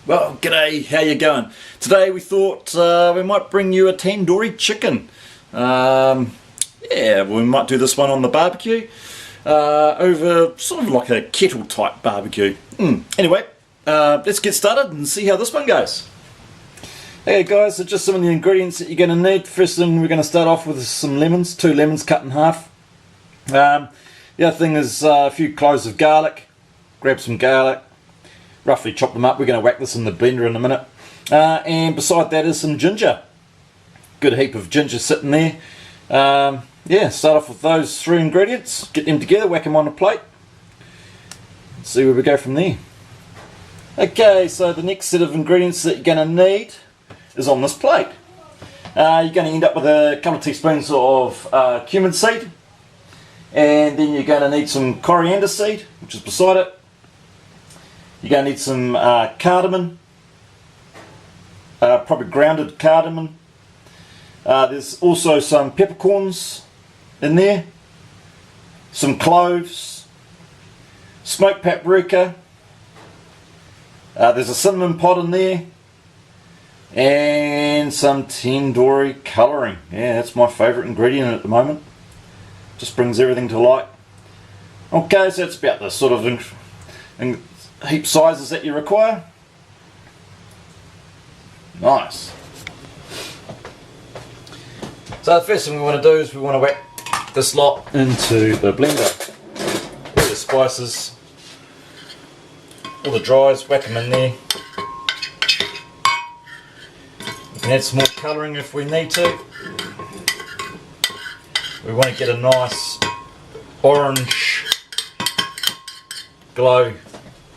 Well, g'day, how you going? Today we thought we might bring you a tandoori chicken. Yeah, we might do this one on the barbecue over sort of like a kettle type barbecue. Anyway, let's get started and see how this one goes. Hey guys, so just some of the ingredients that you're going to need. First thing, we're going to start off with some lemons, 2 lemons cut in half. The other thing is a few cloves of garlic. Grab some garlic, roughly chop them up. We're going to whack this in the blender in a minute. And beside that is some ginger. Good heap of ginger sitting there. Yeah, start off with those 3 ingredients, get them together, whack them on a plate, see where we go from there. Okay, so the next set of ingredients that you're going to need is on this plate. You're going to end up with a couple of teaspoons of cumin seed, and then you're going to need some coriander seed, which is beside it. You're going to need some cardamom, probably grounded cardamom. There's also some peppercorns in there, some cloves, smoked paprika, there's a cinnamon pod in there, and some tandoori colouring. Yeah, that's my favourite ingredient at the moment. Just brings everything to light. Okay, so that's about the sort of heap sizes that you require. Nice. So the first thing we want to do is we want to whack this lot into the blender. All the spices, all the dries, whack them in there. We can add some more colouring if we need to. We want to get a nice orange glow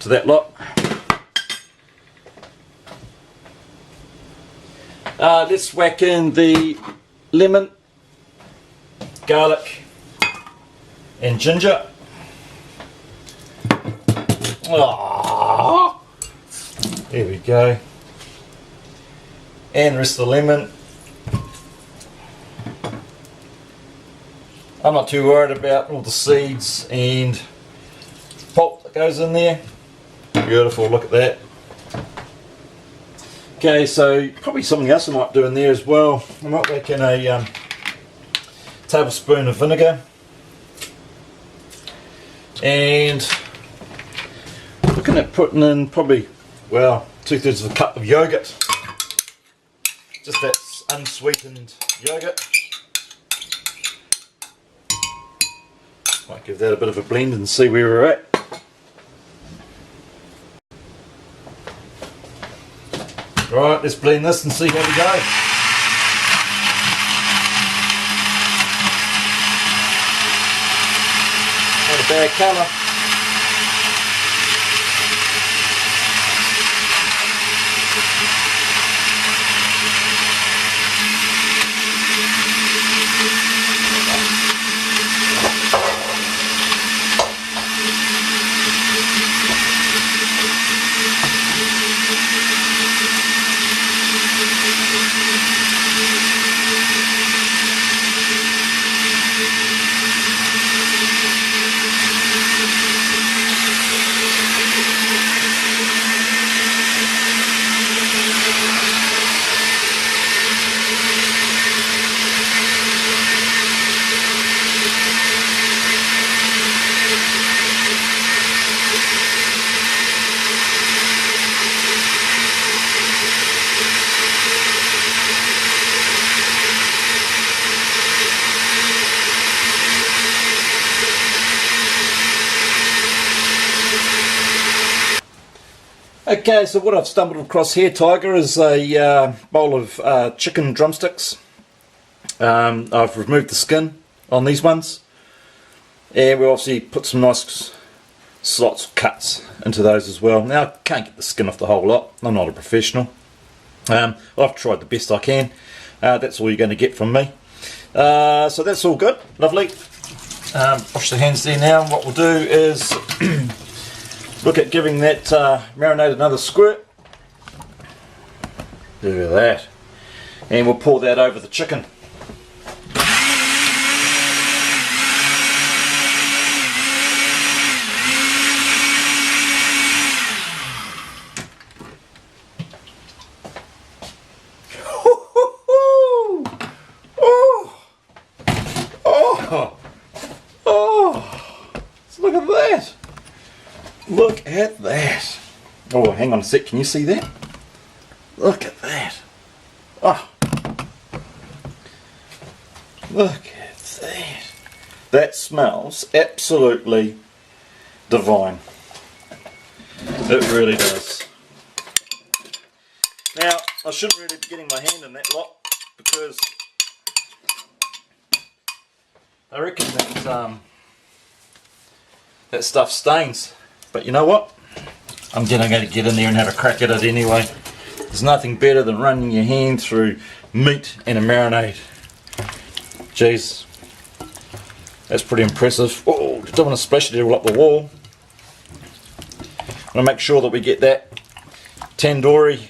to that lot. Let's whack in the lemon, garlic and ginger. Oh, there we go. And the rest of the lemon. I'm not too worried about all the seeds and pulp that goes in there. Beautiful, look at that. Okay, so probably something else I might do in there as well. I might whack in a tablespoon of vinegar and looking at putting in probably, well, 2/3 of a cup of yogurt. Just that unsweetened yogurt. Might give that a bit of a blend and see where we're at. Right, let's blend this and see how we go. Not a bad colour. Okay, so what I've stumbled across here, Tiger, is a bowl of chicken drumsticks. I've removed the skin on these ones, and we obviously put some nice slots, cuts into those as well. Now, I can't get the skin off the whole lot. I'm not a professional. I've tried the best I can. That's all you're going to get from me. So that's all good, lovely. Wash the hands there now. What we'll do is look at giving that marinade another squirt. Look at that. And we'll pour that over the chicken. Oh, oh, look at that. Look at that. Oh, hang on a sec, can you see that? Look at that. Oh, look at that. That smells absolutely divine. It really does. Now, I shouldn't really be getting my hand in that lot because I reckon that that stuff stains. But you know what? I'm going to get in there and have a crack at it anyway. There's nothing better than running your hand through meat and a marinade. Jeez. That's pretty impressive. Oh, don't want to splash it all up the wall. I want to make sure that we get that tandoori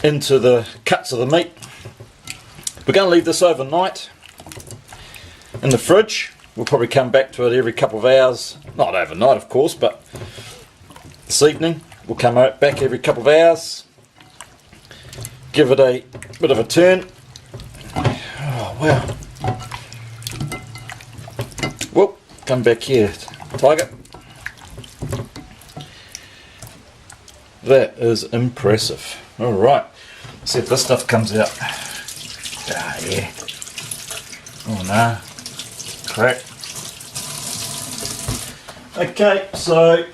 into the cuts of the meat. We're going to leave this overnight in the fridge. We'll probably come back to it every couple of hours. Not overnight, of course, but this evening we'll come back every couple of hours. Give it a bit of a turn. Oh, wow. Whoop, come back here, Tiger. That is impressive. Alright, see if this stuff comes out. Ah, yeah. Oh, no. Crack. Okay, so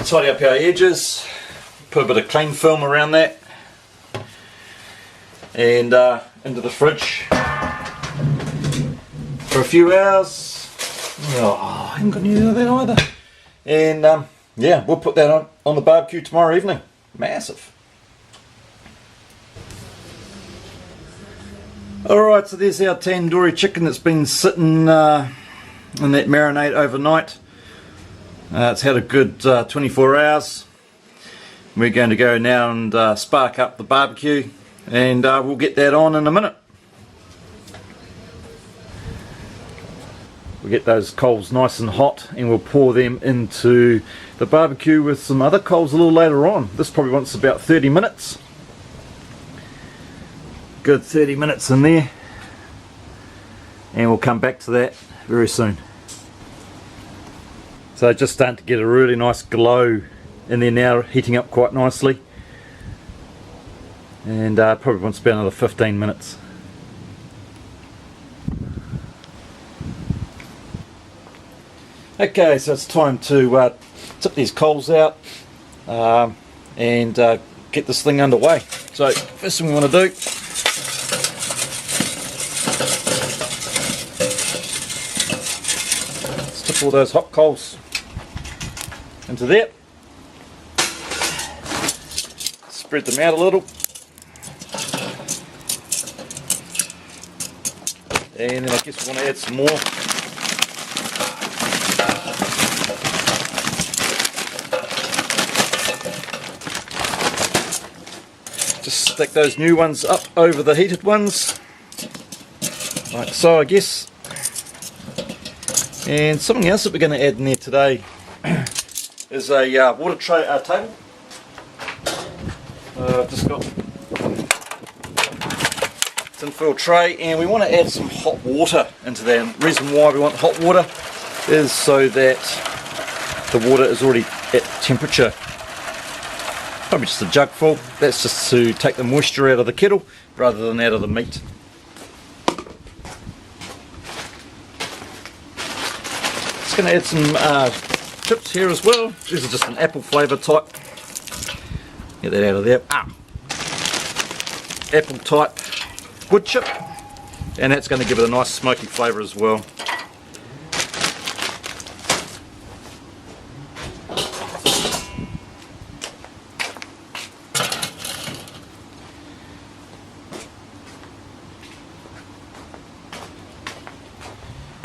tidy up our edges, put a bit of cling film around that, and into the fridge for a few hours. Oh, I haven't got any of that either. And yeah, we'll put that on the barbecue tomorrow evening. Massive. Alright, so there's our tandoori chicken that's been sitting in that marinade overnight. It's had a good 24 hours. We're going to go now and spark up the barbecue, and we'll get that on in a minute. We'll get those coals nice and hot and we'll pour them into the barbecue with some other coals a little later on. This probably wants about 30 minutes. Good 30 minutes in there, and we'll come back to that very soon. So just starting to get a really nice glow in there now, heating up quite nicely, and probably wants about another 15 minutes. Okay, so it's time to tip these coals out and get this thing underway. So first thing we want to do, tip all those hot coals into there, spread them out a little, and then I guess we want to add some more. Just stick those new ones up over the heated ones, like so, I guess. And something else that we're going to add in there today is a water table. I've just got tinfoil tray, and we want to add some hot water into that. And the reason why we want hot water is so that the water is already at temperature. Probably just a jug full. That's just to take the moisture out of the kettle rather than out of the meat. Just going to add some chips here as well. These are just an apple flavour type. Get that out of there. Apple type wood chip, and that's going to give it a nice smoky flavour as well.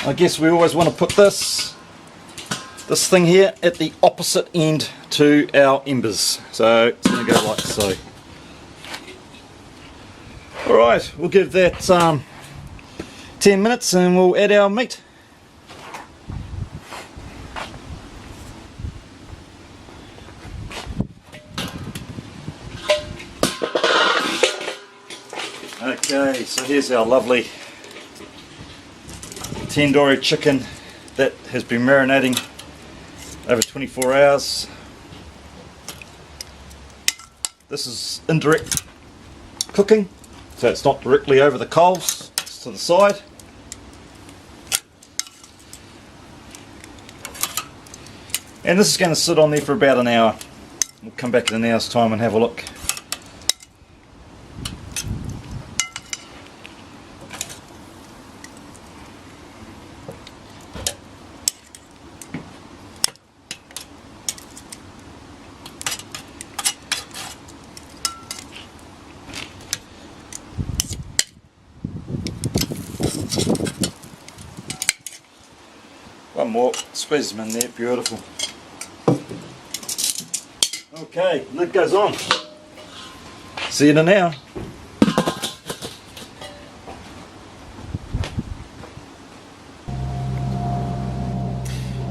I guess we always want to put this thing here at the opposite end to our embers, so it's going to go like so. Alright, we'll give that 10 minutes and we'll add our meat. Okay, so here's our lovely Tandori chicken that has been marinating over 24 hours. This is indirect cooking, so it's not directly over the coals, it's to the side. And this is going to sit on there for about an hour. We'll come back in an hour's time and have a look. One more, squeeze them in there, beautiful. Okay, lid goes on. See you in an hour.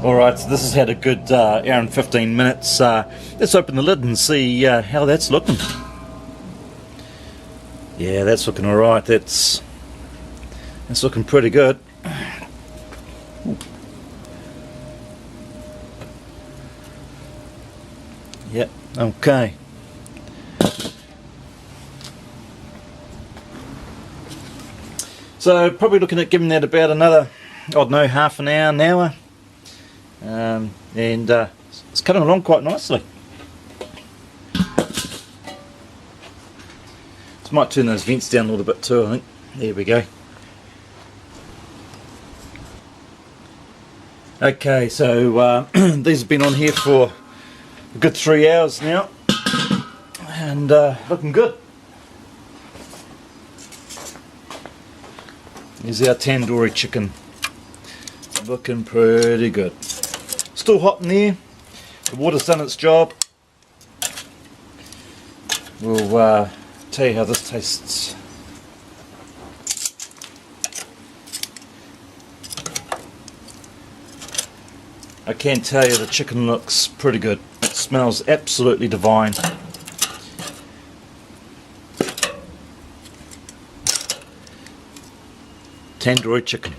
Alright, so this has had a good hour and 15 minutes. Let's open the lid and see how that's looking. Yeah, that's looking alright. That's looking pretty good. Yep, okay. So probably looking at giving that about another, I don't know, half an hour. And it's coming along quite nicely. Just might turn those vents down a little bit too, I think. There we go. Okay, so these have been on here for a good 3 hours now, and looking good. Here's our tandoori chicken, looking pretty good. Still hot in there, the water's done its job. We'll tell you how this tastes. I can tell you the chicken looks pretty good. It smells absolutely divine. Tandori chicken.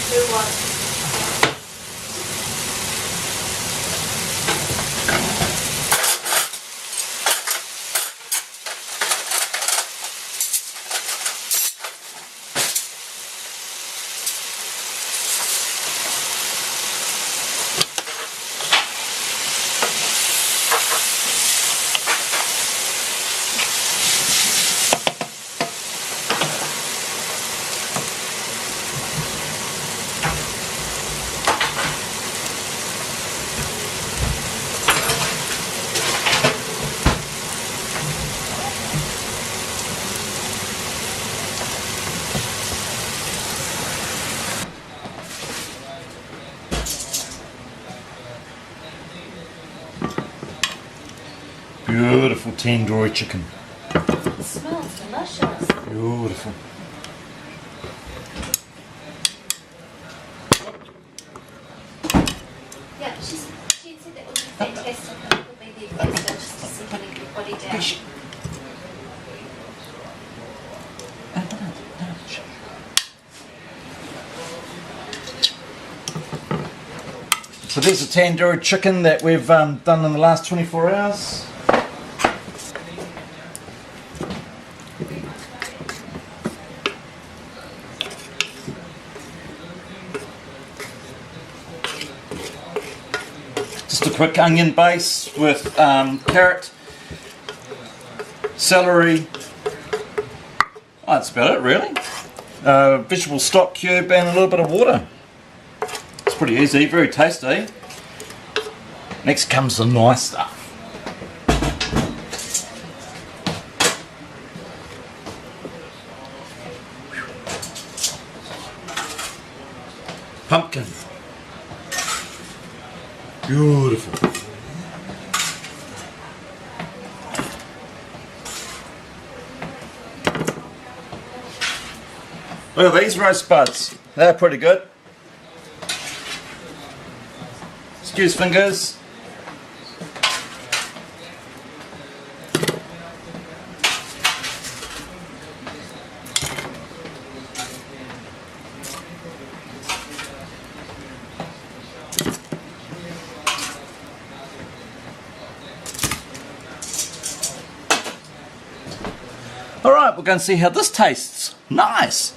Who was? Beautiful tandoori chicken. It smells delicious. Beautiful. Yeah, she said that would be fantastic. It would be the best just to see how to get your body down. So there's a tandoori chicken that we've done in the last 24 hours. Just a quick onion base with carrot, celery. Oh, that's about it really. Vegetable stock cube and a little bit of water. It's pretty easy, very tasty. Next comes the nice stuff. Pumpkin. Beautiful. Look at these roast buds. They're pretty good. Excuse fingers. Alright, we're going to see how this tastes. Nice!